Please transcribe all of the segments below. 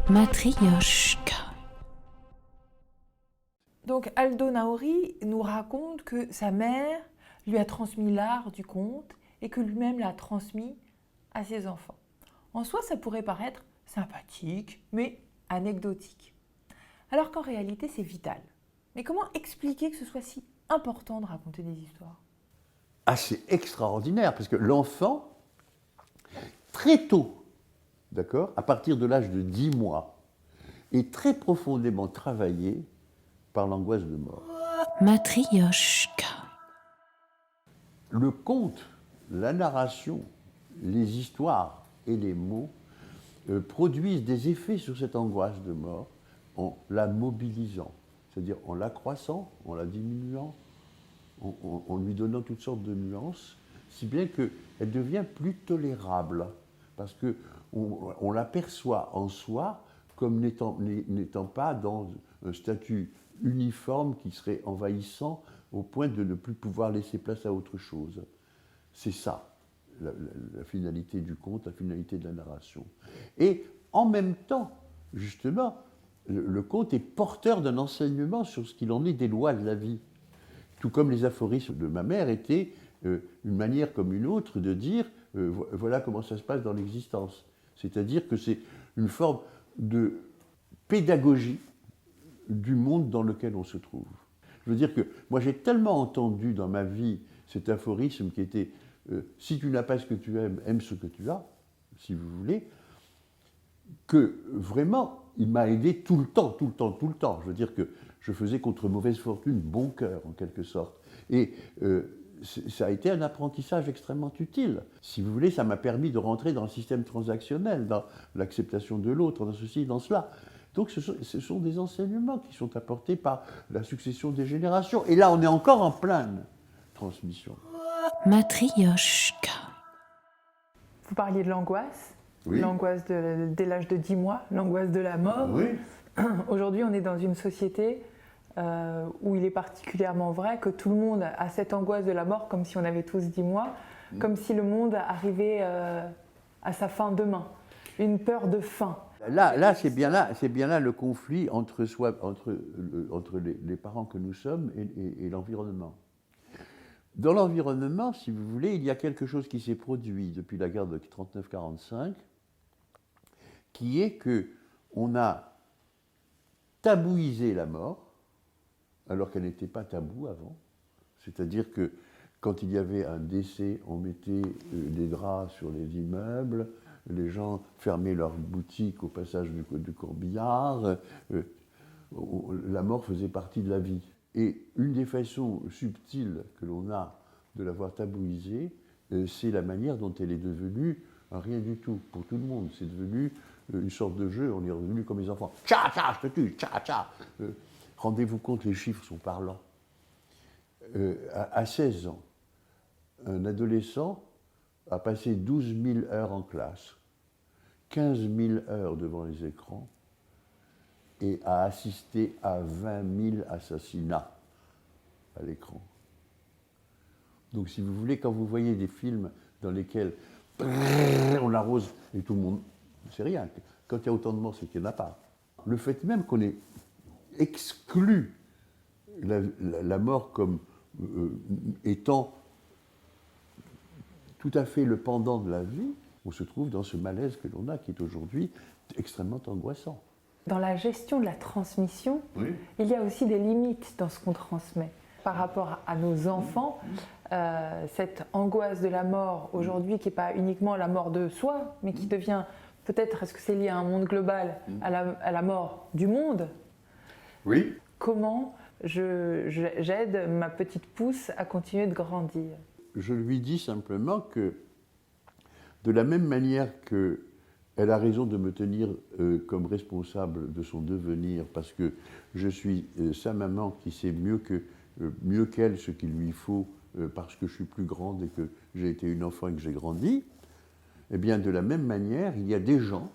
Matryoshka. Donc Aldo Naori nous raconte que sa mère lui a transmis l'art du conte et que lui-même l'a transmis à ses enfants. En soi, ça pourrait paraître sympathique, mais anecdotique. Alors qu'en réalité, c'est vital. Mais comment expliquer que ce soit si important de raconter des histoires ? Ah, c'est extraordinaire, parce que l'enfant, très tôt, d'accord, à partir de l'âge de 10 mois, est très profondément travaillé par l'angoisse de mort. Matryoshka. Le conte, la narration, les histoires et les mots produisent des effets sur cette angoisse de mort en la mobilisant, c'est-à-dire en l'accroissant, en la diminuant, en lui donnant toutes sortes de nuances, si bien qu'elle devient plus tolérable, parce qu'on l'aperçoit en soi comme n'étant pas dans un statut uniforme qui serait envahissant au point de ne plus pouvoir laisser place à autre chose. C'est ça, la finalité du conte, la finalité de la narration. Et en même temps, justement, le conte est porteur d'un enseignement sur ce qu'il en est des lois de la vie. Tout comme les aphorismes de ma mère étaient une manière comme une autre de dire voilà comment ça se passe dans l'existence. C'est-à-dire que c'est une forme de pédagogie du monde dans lequel on se trouve. Je veux dire que moi j'ai tellement entendu dans ma vie cet aphorisme qui était si tu n'as pas ce que tu aimes, aime ce que tu as, si vous voulez, que vraiment il m'a aidé tout le temps. Je veux dire que je faisais contre mauvaise fortune bon cœur en quelque sorte. Et ça a été un apprentissage extrêmement utile. Si vous voulez, ça m'a permis de rentrer dans le système transactionnel, dans l'acceptation de l'autre, dans ceci, dans cela. Donc ce sont des enseignements qui sont apportés par la succession des générations. Et là, on est encore en pleine transmission. Matryoshka. Vous parliez de l'angoisse, Oui. l'angoisse dès l'âge de 10 mois, l'angoisse de la mort. Oui. Aujourd'hui, on est dans une société où il est particulièrement vrai que tout le monde a cette angoisse de la mort comme si on avait tous 10 mois, comme si le monde arrivait à sa fin demain. Une peur de fin. Là, c'est bien là le conflit entre les parents que nous sommes et l'environnement. Dans l'environnement, si vous voulez, il y a quelque chose qui s'est produit depuis la guerre de 39-45, qui est qu'on a tabouisé la mort, alors qu'elle n'était pas taboue avant. C'est-à-dire que quand il y avait un décès, on mettait des draps sur les immeubles, les gens fermaient leurs boutiques au passage du corbillard, la mort faisait partie de la vie. Et une des façons subtiles que l'on a de l'avoir tabouisée, c'est la manière dont elle est devenue un rien du tout pour tout le monde. C'est devenu une sorte de jeu, on est revenu comme les enfants. Tcha, tcha, je te tue, tcha, tcha. Rendez-vous compte, les chiffres sont parlants. À 16 ans, un adolescent a passé 12 000 heures en classe, 15 000 heures devant les écrans, et a assisté à 20 000 assassinats à l'écran. Donc si vous voulez, quand vous voyez des films dans lesquels on arrose et tout le monde, c'est rien. Quand il y a autant de morts, c'est qu'il n'y en a pas. Le fait même qu'on ait exclu la mort comme étant tout à fait le pendant de la vie, on se trouve dans ce malaise que l'on a, qui est aujourd'hui extrêmement angoissant. Dans la gestion de la transmission, Oui. il y a aussi des limites dans ce qu'on transmet. Par rapport à nos enfants, cette angoisse de la mort aujourd'hui, qui n'est pas uniquement la mort de soi, mais qui devient peut-être, est-ce que c'est lié à un monde global, à la mort du monde ? Oui. Comment j'aide ma petite pousse à continuer de grandir ? Je lui dis simplement que, de la même manière qu'elle a raison de me tenir comme responsable de son devenir, parce que je suis sa maman qui sait mieux qu'elle ce qu'il lui faut, parce que je suis plus grande et que j'ai été une enfant et que j'ai grandi, eh bien, de la même manière, il y a des gens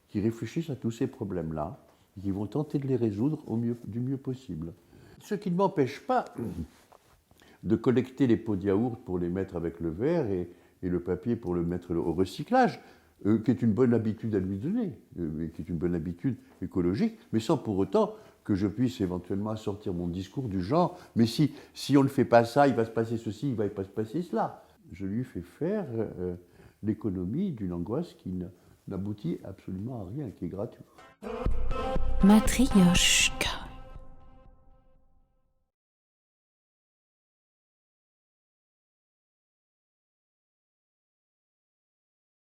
qui réfléchissent à tous ces problèmes-là, et qui vont tenter de les résoudre du mieux possible. Ce qui ne m'empêche pas de collecter les pots de yaourt pour les mettre avec le verre et le papier pour le mettre au recyclage. qui est une bonne habitude à lui donner, qui est une bonne habitude écologique, mais sans pour autant que je puisse éventuellement assortir mon discours du genre « mais si on ne fait pas ça, il va se passer ceci, il va pas se passer cela ». Je lui fais faire l'économie d'une angoisse qui n'aboutit absolument à rien, qui est gratuite. Matryoshka.